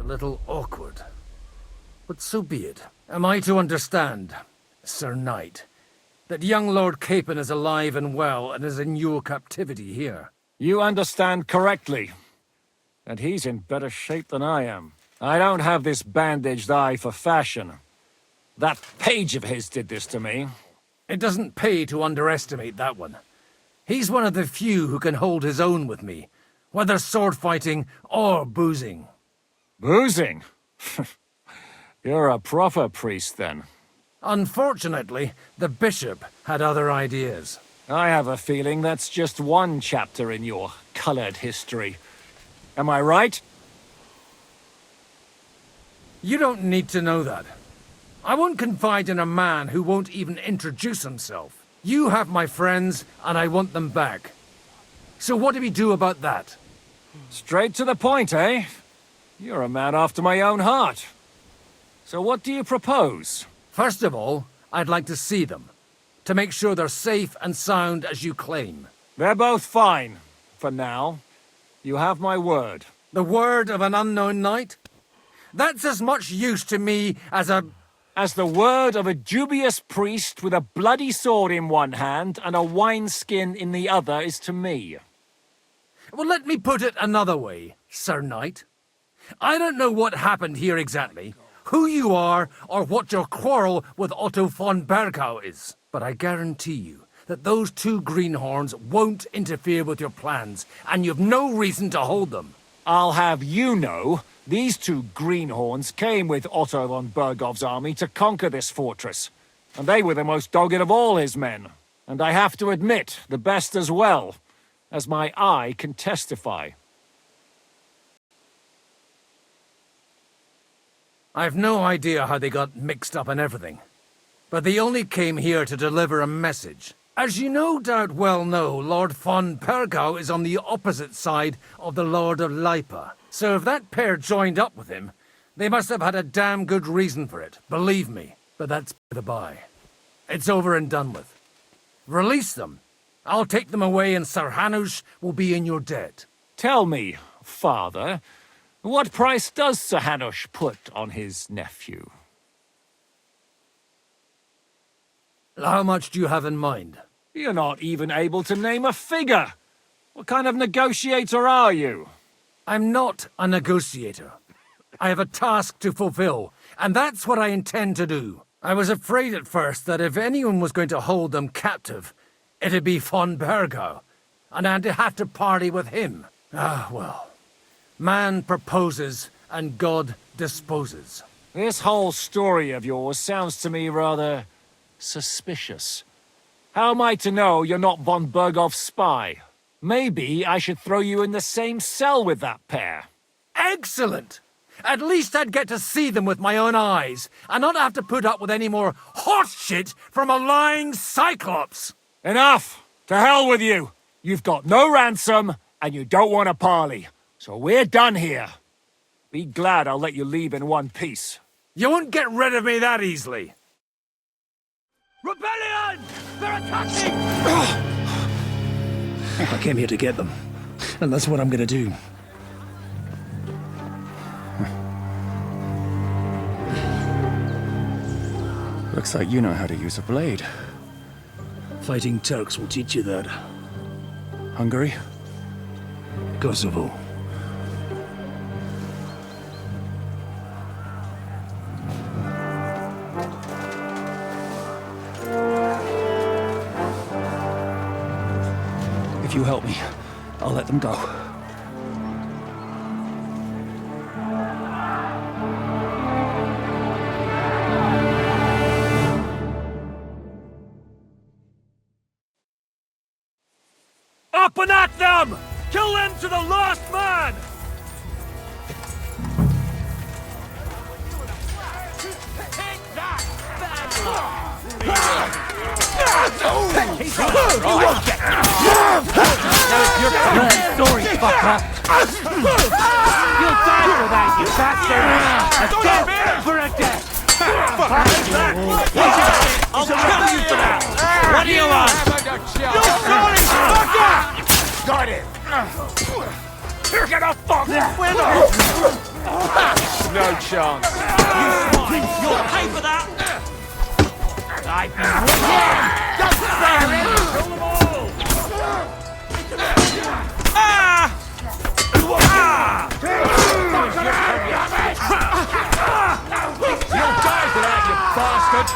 a little awkward. But so be it. Am I to understand, Sir Knight, that young Lord Capon is alive and well and is in your captivity here? You understand correctly. And he's in better shape than I am. I don't have this bandaged eye for fashion. That page of his did this to me. It doesn't pay to underestimate that one. He's one of the few who can hold his own with me, whether sword fighting or boozing. Boozing? You're a proper priest, then. Unfortunately, the bishop had other ideas. I have a feeling that's just one chapter in your colored history. Am I right? You don't need to know that. I won't confide in a man who won't even introduce himself. You have my friends, and I want them back. So what do we do about that? Straight to the point, eh? You're a man after my own heart. So what do you propose? First of all, I'd like to see them, to make sure they're safe and sound as you claim. They're both fine, for now. You have my word. The word of an unknown knight? That's as much use to me as the word of a dubious priest with a bloody sword in one hand and a wineskin in the other is to me. Well, let me put it another way, Sir Knight. I don't know what happened here exactly, who you are, or what your quarrel with Otto von Bergau is. But I guarantee you that those two greenhorns won't interfere with your plans, and you've no reason to hold them. I'll have you know, these two greenhorns came with Otto von Bergov's army to conquer this fortress. And they were the most dogged of all his men. And I have to admit, the best as well, as my eye can testify. I've no idea how they got mixed up in everything. But they only came here to deliver a message. As you no doubt well know, Lord von Bergau is on the opposite side of the Lord of Lipa. So if that pair joined up with him, they must have had a damn good reason for it, believe me. But that's by the by. It's over and done with. Release them. I'll take them away and Sir Hanush will be in your debt. Tell me, father, what price does Sir Hanush put on his nephew? How much do you have in mind? You're not even able to name a figure. What kind of negotiator are you? I'm not a negotiator. I have a task to fulfill, and that's what I intend to do. I was afraid at first that if anyone was going to hold them captive, it'd be von Bergau, and I'd have to party with him. Ah, well. Man proposes, and God disposes. This whole story of yours sounds to me rather suspicious. How am I to know you're not von Bergov's spy? Maybe I should throw you in the same cell with that pair. Excellent! At least I'd get to see them with my own eyes, and not have to put up with any more horse shit from a lying cyclops! Enough! To hell with you! You've got no ransom, and you don't want a parley. So we're done here. Be glad I'll let you leave in one piece. You won't get rid of me that easily! Rebellion! They're attacking! I came here to get them, and that's what I'm gonna do. Looks like you know how to use a blade. Fighting Turks will teach you that. Hungary? Kosovo. If you help me, I'll let them go. Up and at them! Kill them to the last man! Take that, bad luck! Sorry, fucker! You'll die for that, you bastard! A death for a death! I'll kill you for that! What do you want? You sorry, fucker! Got it! Get a fucking winner! no chance. You'll pay for that! I've been Don't spare him! Kill them all! Ah! You'll die for that, you bastard!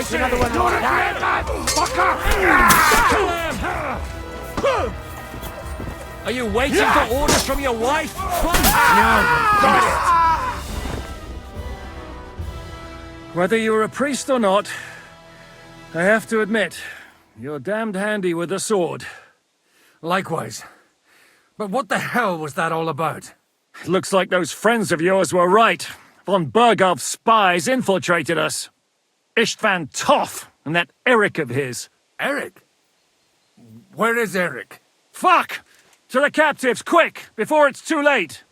Take another one like that! Fuck up! Are you waiting for orders from your wife? Got it! Whether you're a priest or not, I have to admit, you're damned handy with a sword. Likewise. But what the hell was that all about? It looks like those friends of yours were right. Von Bergov's spies infiltrated us. Istvan Toth and that Eric of his. Eric? Where is Eric? Fuck! To the captives, quick, before it's too late!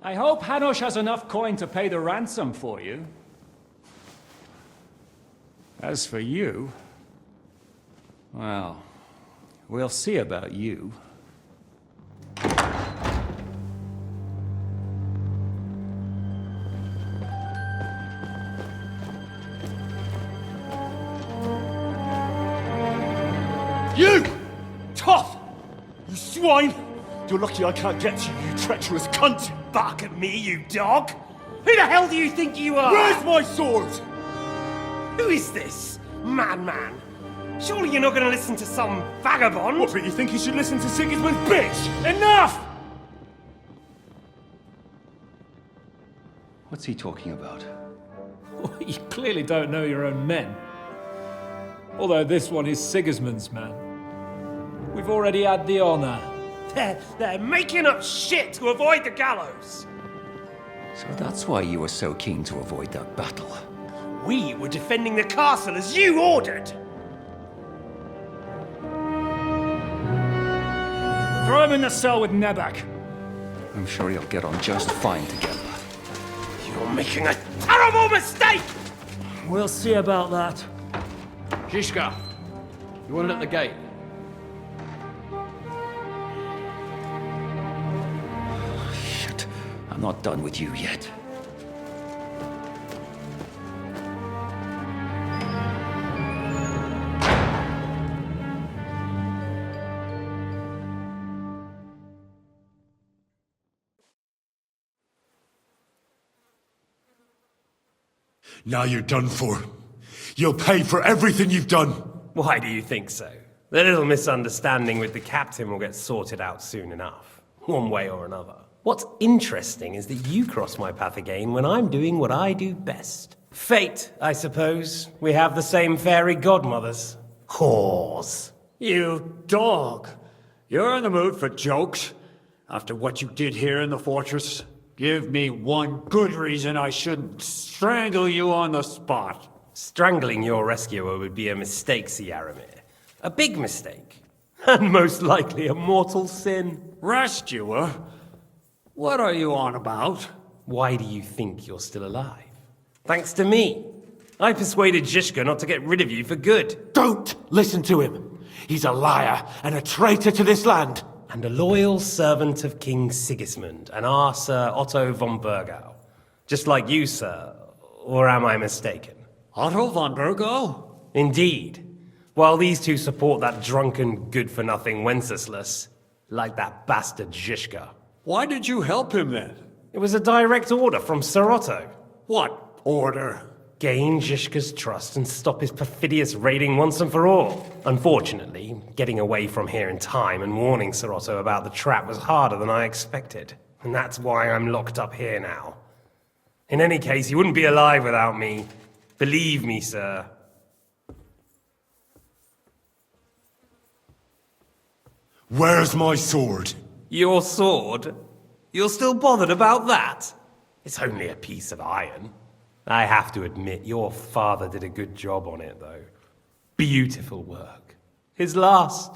I hope Hanush has enough coin to pay the ransom for you. As for you... well, we'll see about you. You! Tough! You swine! You're lucky I can't get to you, you treacherous cunt! Bark at me, you dog! Who the hell do you think you are? Where's my sword? Who is this? Man. Surely you're not gonna listen to some vagabond? What, but you think you should listen to Sigismund's bitch? Enough! What's he talking about? You clearly don't know your own men. Although this one is Sigismund's man. We've already had the honor. They're making up shit to avoid the gallows! So that's why you were so keen to avoid that battle. We were defending the castle as you ordered! Throw him in the cell with Nebak. I'm sure you'll get on just fine together. You're making a terrible mistake! We'll see about that. Zhishka, you want it at the gate? Shit, I'm not done with you yet. Now you're done for. You'll pay for everything you've done. Why do you think so? The little misunderstanding with the captain will get sorted out soon enough. One way or another. What's interesting is that you cross my path again when I'm doing what I do best. Fate, I suppose. We have the same fairy godmothers. Whores. You dog! You're in the mood for jokes? After what you did here in the fortress? Give me one good reason I shouldn't strangle you on the spot. Strangling your rescuer would be a mistake, Yaramir. A big mistake. And most likely a mortal sin. Rescuer? What are you on about? Why do you think you're still alive? Thanks to me. I persuaded Zhishka not to get rid of you for good. Don't listen to him. He's a liar and a traitor to this land. And a loyal servant of King Sigismund and our Sir Otto von Bergau. Just like you, sir. Or am I mistaken? Otto von Bergau? Indeed. While these two support that drunken, good-for-nothing Wenceslas, like that bastard Zhishka. Why did you help him then? It was a direct order from Sir Otto. What order? Gain Zhishka's trust and stop his perfidious raiding once and for all. Unfortunately, getting away from here in time and warning Sir Otto about the trap was harder than I expected. And that's why I'm locked up here now. In any case, you wouldn't be alive without me. Believe me, sir. Where's my sword? Your sword? You're still bothered about that? It's only a piece of iron. I have to admit, your father did a good job on it, though. Beautiful work. His last.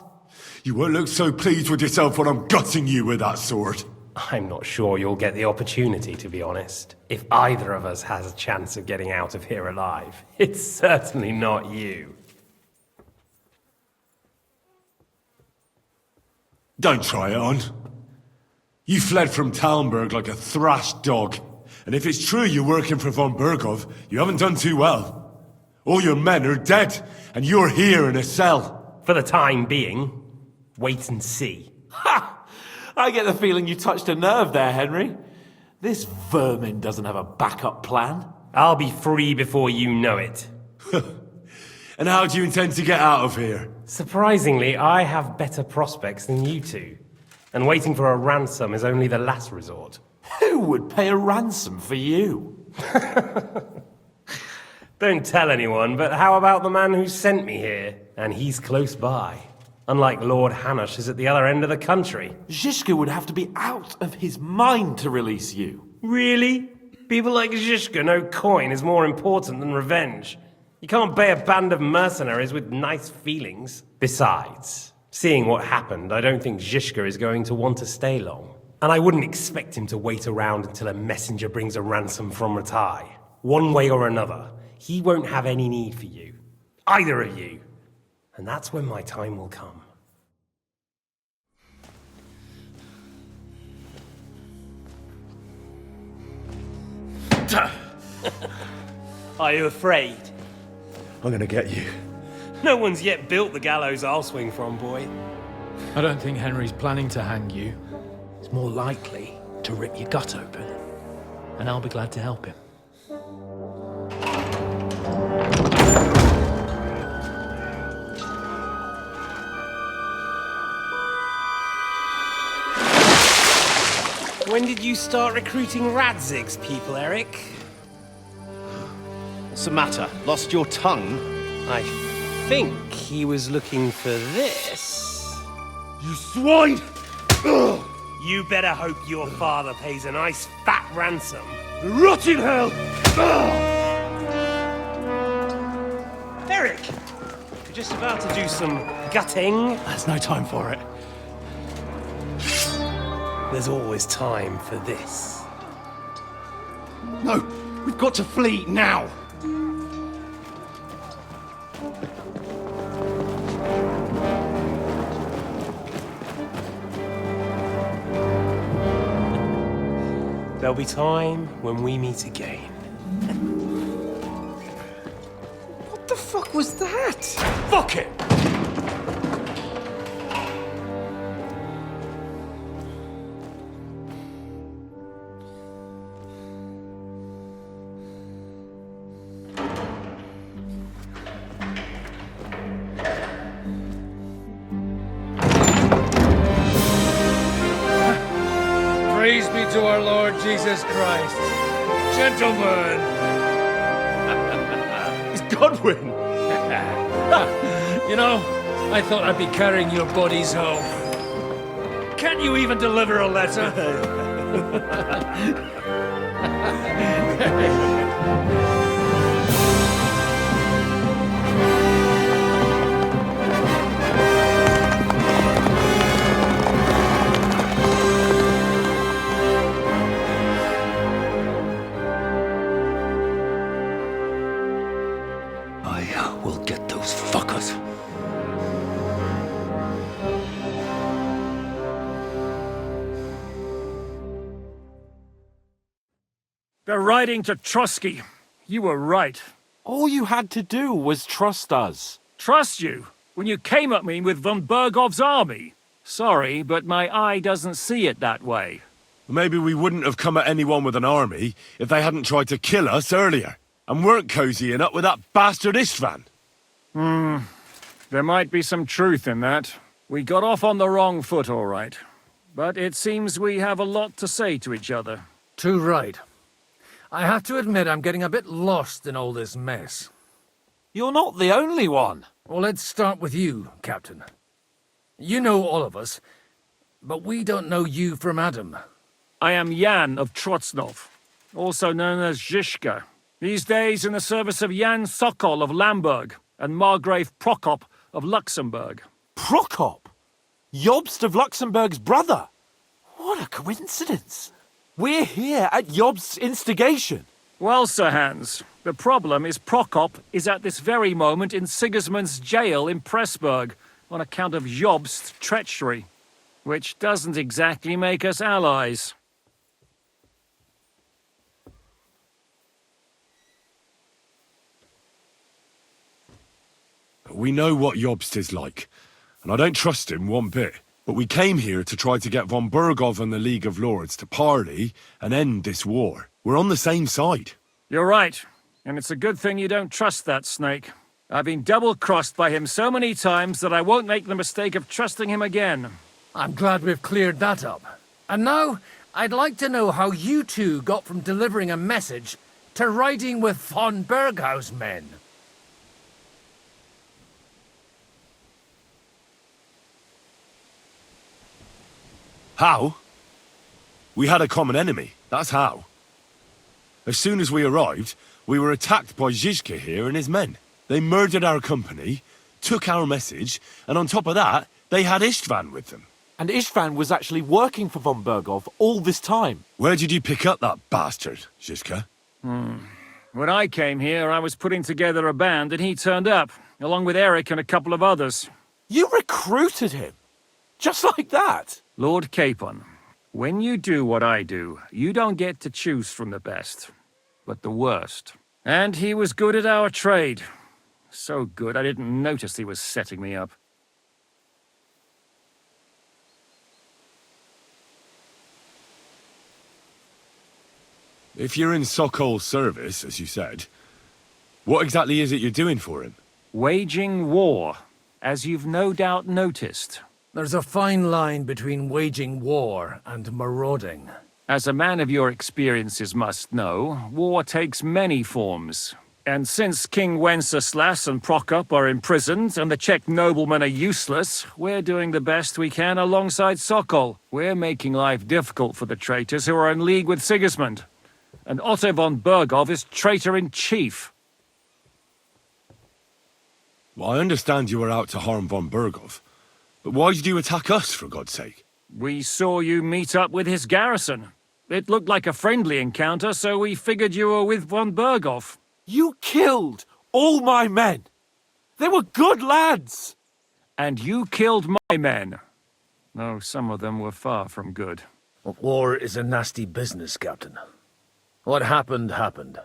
You won't look so pleased with yourself when I'm gutting you with that sword. I'm not sure you'll get the opportunity, to be honest. If either of us has a chance of getting out of here alive, it's certainly not you. Don't try it on. You fled from Talmberg like a thrashed dog. And if it's true you're working for von Bergov, you haven't done too well. All your men are dead, and you're here in a cell. For the time being, wait and see. Ha! I get the feeling you touched a nerve there, Henry. This vermin doesn't have a backup plan. I'll be free before you know it. And how do you intend to get out of here? Surprisingly, I have better prospects than you two. And waiting for a ransom is only the last resort. Who would pay a ransom for you? Don't tell anyone, but how about the man who sent me here? And he's close by. Unlike Lord Hanush is at the other end of the country. Zhishka would have to be out of his mind to release you. Really? People like Zhishka know coin is more important than revenge. You can't pay a band of mercenaries with nice feelings. Besides, seeing what happened, I don't think Zhishka is going to want to stay long. And I wouldn't expect him to wait around until a messenger brings a ransom from Ratai. One way or another, he won't have any need for you. Either of you. And that's when my time will come. Are you afraid? I'm gonna get you. No one's yet built the gallows I'll swing from, boy. I don't think Henry's planning to hang you. He's more likely to rip your gut open. And I'll be glad to help him. When did you start recruiting Radzig's people, Eric? What's the matter? Lost your tongue? I think he was looking for this. You swine! You better hope your father pays a nice fat ransom. Rot in hell! Eric! You're just about to do some gutting. There's no time for it. There's always time for this. No, we've got to flee now. There'll be time when we meet again. What the fuck was that? Fuck it! Praise be to our Lord Jesus Christ. Gentlemen! It's Godwin! You know, I thought I'd be carrying your bodies home. Can't you even deliver a letter? I will get those fuckers. They're riding to Trusky. You were right. All you had to do was trust us. Trust you? When you came at me with von Bergov's army? Sorry, but my eye doesn't see it that way. Maybe we wouldn't have come at anyone with an army if they hadn't tried to kill us earlier, and weren't cozying up with that bastard Istvan. There might be some truth in that. We got off on the wrong foot, all right. But it seems we have a lot to say to each other. Too right. I have to admit I'm getting a bit lost in all this mess. You're not the only one. Well, let's start with you, Captain. You know all of us, but we don't know you from Adam. I am Jan of Trotsnov, also known as Zhishka. These days in the service of Jan Sokol of Lamberg and Margrave Prokop of Luxembourg. Prokop? Jobst of Luxembourg's brother? What a coincidence. We're here at Yob's instigation. Well, Sir Hans, the problem is Prokop is at this very moment in Sigismund's jail in Pressburg on account of Job's treachery, which doesn't exactly make us allies. We know what Jobst is like, and I don't trust him one bit. But we came here to try to get von Bergov and the League of Lords to parley and end this war. We're on the same side. You're right, and it's a good thing you don't trust that snake. I've been double-crossed by him so many times that I won't make the mistake of trusting him again. I'm glad we've cleared that up. And now, I'd like to know how you two got from delivering a message to riding with von Berghaus men. How? We had a common enemy, that's how. As soon as we arrived, we were attacked by Zizka here and his men. They murdered our company, took our message, and on top of that, they had Istvan with them. And Istvan was actually working for von Bergov all this time. Where did you pick up that bastard, Zizka? When I came here, I was putting together a band and he turned up, along with Eric and a couple of others. You recruited him? Just like that? Lord Capon, when you do what I do, you don't get to choose from the best, but the worst. And he was good at our trade. So good, I didn't notice he was setting me up. If you're in Sokol's service, as you said, what exactly is it you're doing for him? Waging war, as you've no doubt noticed. There's a fine line between waging war and marauding. As a man of your experiences must know, war takes many forms. And since King Wenceslas and Prokop are imprisoned and the Czech noblemen are useless, we're doing the best we can alongside Sokol. We're making life difficult for the traitors who are in league with Sigismund. And Otto von Bergov is traitor-in-chief. Well, I understand you were out to harm von Bergov. But why did you attack us, for God's sake? We saw you meet up with his garrison. It looked like a friendly encounter, so we figured you were with von Bergov. You killed all my men. They were good lads. And you killed my men. Though some of them were far from good. War is a nasty business, Captain. What happened, happened.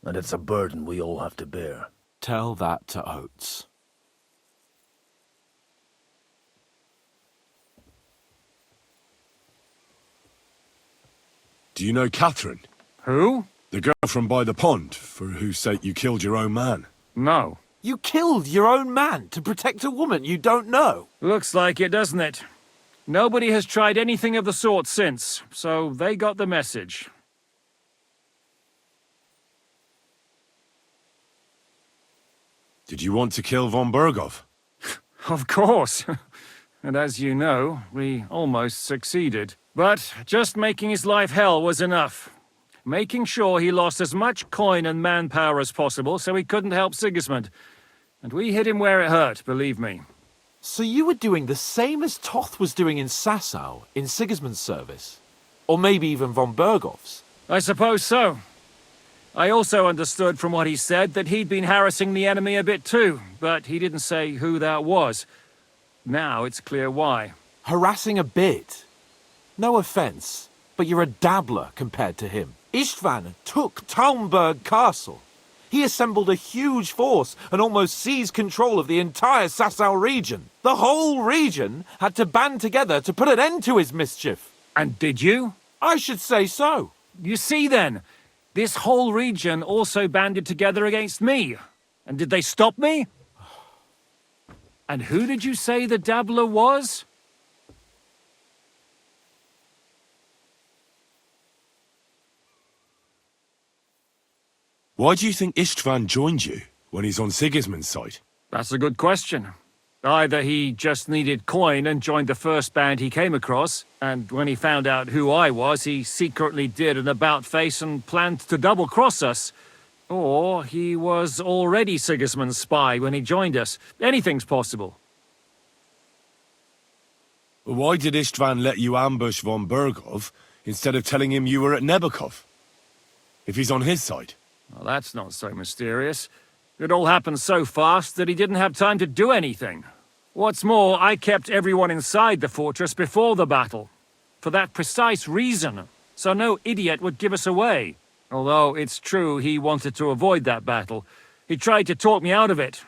And it's a burden we all have to bear. Tell that to Oates. Do you know Catherine? Who? The girl from by the pond, for whose sake you killed your own man. No. You killed your own man to protect a woman you don't know. Looks like it, doesn't it? Nobody has tried anything of the sort since, so they got the message. Did you want to kill von Bergov? Of course. And as you know, we almost succeeded. But just making his life hell was enough. Making sure he lost as much coin and manpower as possible so he couldn't help Sigismund. And we hit him where it hurt, believe me. So you were doing the same as Toth was doing in Sasau, in Sigismund's service? Or maybe even von Bergov's? I suppose so. I also understood from what he said that he'd been harassing the enemy a bit too, but he didn't say who that was. Now it's clear why. Harassing a bit? No offense, but you're a dabbler compared to him. Istvan took Talmberg Castle. He assembled a huge force and almost seized control of the entire Sasau region. The whole region had to band together to put an end to his mischief. And did you? I should say so. You see then, this whole region also banded together against me. And did they stop me? And who did you say the dabbler was? Why do you think Istvan joined you when he's on Sigismund's side? That's a good question. Either he just needed coin and joined the first band he came across, and when he found out who I was, he secretly did an about-face and planned to double-cross us. Or he was already Sigismund's spy when he joined us. Anything's possible. Why did Istvan let you ambush von Bergov instead of telling him you were at Nebukov? If he's on his side. Well, that's not so mysterious. It all happened so fast that he didn't have time to do anything. What's more, I kept everyone inside the fortress before the battle. For that precise reason, so no idiot would give us away. Although it's true he wanted to avoid that battle. He tried to talk me out of it.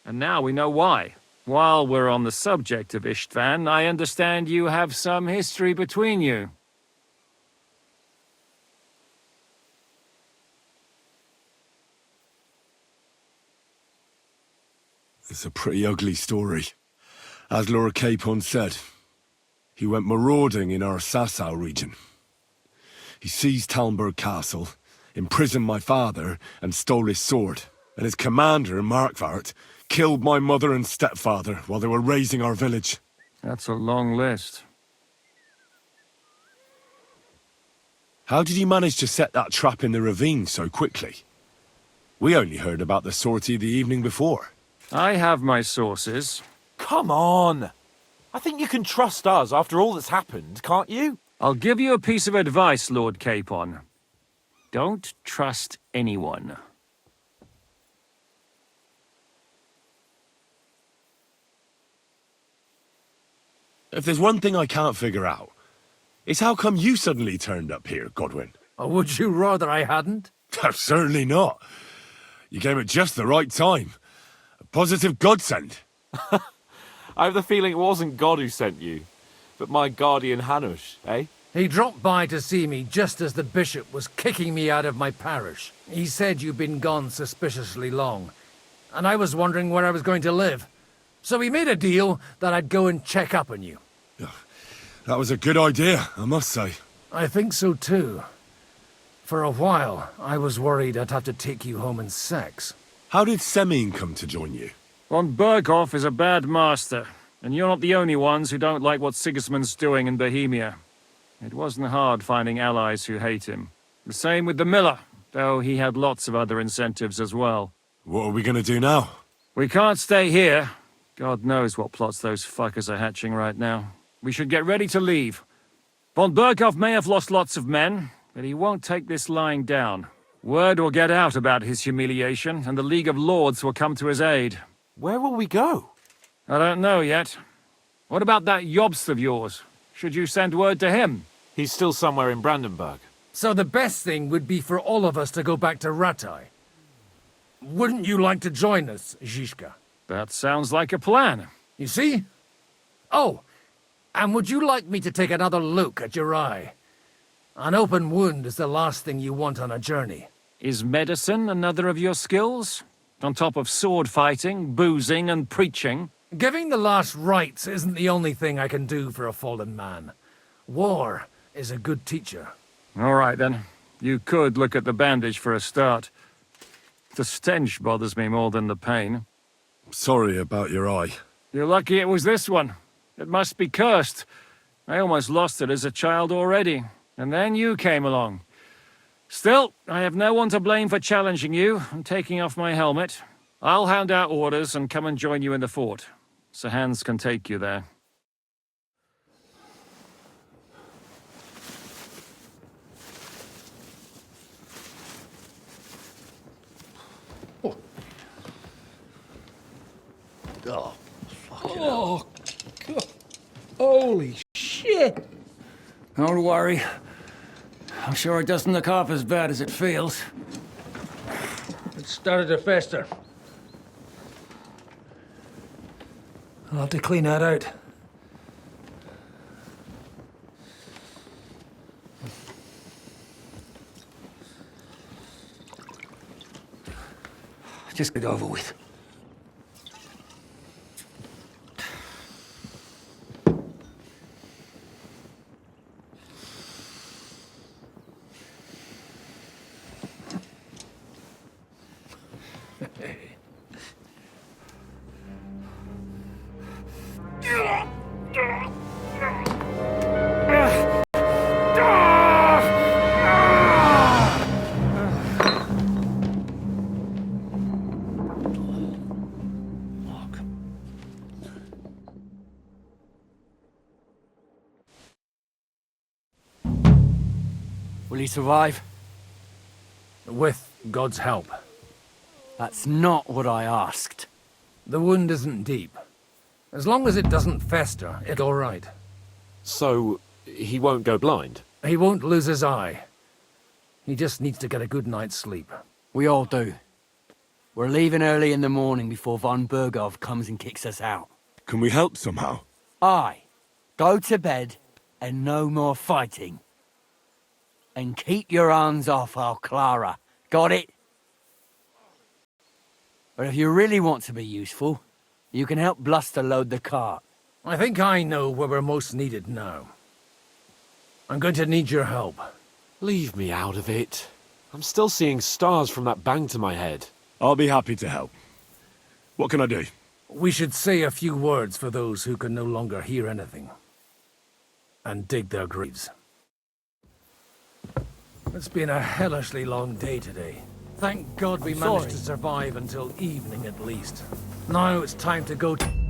And now we know why. While we're on the subject of Istvan, I understand you have some history between you. It's a pretty ugly story. As Lord Capon said, he went marauding in our Sasau region. He seized Talmberg Castle, imprisoned my father, and stole his sword. And his commander, Markvart, killed my mother and stepfather while they were raising our village. That's a long list. How did he manage to set that trap in the ravine so quickly? We only heard about the sortie the evening before. I have my sources. Come on! I think you can trust us after all that's happened, can't you? I'll give you a piece of advice, Lord Capon. Don't trust anyone. If there's one thing I can't figure out, it's how come you suddenly turned up here, Godwin? Or would you rather I hadn't? Certainly not. You came at just the right time. A positive godsend. I have the feeling it wasn't God who sent you, but my guardian Hanush, eh? He dropped by to see me just as the bishop was kicking me out of my parish. He said you'd been gone suspiciously long, and I was wondering where I was going to live. So we made a deal that I'd go and check up on you. That was a good idea, I must say. I think so too. For a while, I was worried I'd have to take you home in sex. How did Semyon come to join you? Von Berghoff is a bad master, and you're not the only ones who don't like what Sigismund's doing in Bohemia. It wasn't hard finding allies who hate him. The same with the miller, though he had lots of other incentives as well. What are we gonna do now? We can't stay here. God knows what plots those fuckers are hatching right now. We should get ready to leave. Von Berghoff may have lost lots of men, but he won't take this lying down. Word will get out about his humiliation, and the League of Lords will come to his aid. Where will we go? I don't know yet. What about that Jobst of yours? Should you send word to him? He's still somewhere in Brandenburg. So the best thing would be for all of us to go back to Ratai. Wouldn't you like to join us, Zizka? That sounds like a plan. You see? Oh, and would you like me to take another look at your eye? An open wound is the last thing you want on a journey. Is medicine another of your skills? On top of sword fighting, boozing, and preaching? Giving the last rites isn't the only thing I can do for a fallen man. War is a good teacher. All right, then. You could look at the bandage for a start. The stench bothers me more than the pain. Sorry about your eye. You're lucky it was this one. It must be cursed. I almost lost it as a child already. And then you came along. Still, I have no one to blame for challenging you and taking off my helmet. I'll hand out orders and come and join you in the fort. Sir Hans can take you there. Oh, fucking Oh, God. Holy shit! Don't worry. I'm sure it doesn't look half as bad as it feels. It started to fester. I'll have to clean that out. Just get over with. Will he survive? With God's help. That's not what I asked. The wound isn't deep. As long as it doesn't fester, it's all right. So, he won't go blind? He won't lose his eye. He just needs to get a good night's sleep. We all do. We're leaving early in the morning before von Burgov comes and kicks us out. Can we help somehow? Aye. Go to bed and no more fighting. And keep your hands off our Clara. Got it? But if you really want to be useful, you can help Bluster load the cart. I think I know where we're most needed now. I'm going to need your help. Leave me out of it. I'm still seeing stars from that bang to my head. I'll be happy to help. What can I do? We should say a few words for those who can no longer hear anything. And dig their graves. It's been a hellishly long day today. Thank God we managed to survive until evening at least. Now it's time to go to...